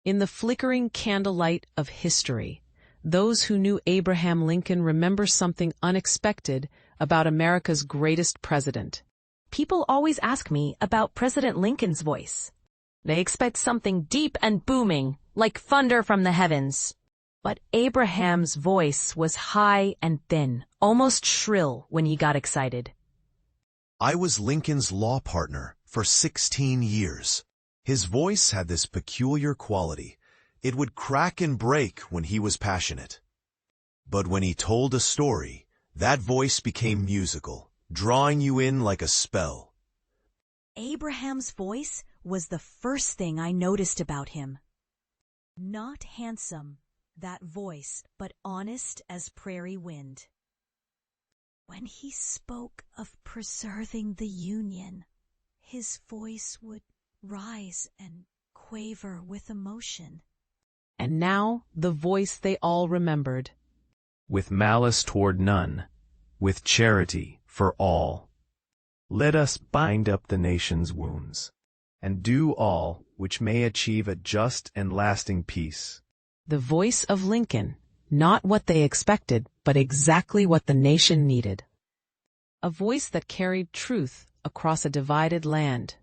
In the flickering candlelight of history, those who knew Abraham Lincoln remember something unexpected about America's greatest president. People always ask me about President Lincoln's voice. They expect something deep and booming, like thunder from the heavens. But Abraham's voice was high and thin, almost shrill when he got excited. I was Lincoln's law partner for 16 years. His voice had this peculiar quality. It would crack and break when he was passionate. But when he told a story, that voice became musical, drawing you in like a spell. Abraham's voice was the first thing I noticed about him. Not handsome, that voice, but honest as prairie wind. When he spoke of preserving the Union, his voice would rise and quaver with emotion. And now the voice they all remembered. With malice toward none, with charity for all. Let us bind up the nation's wounds, and do all which may achieve a just and lasting peace. The voice of Lincoln, not what they expected, but exactly what the nation needed. A voice that carried truth across a divided land.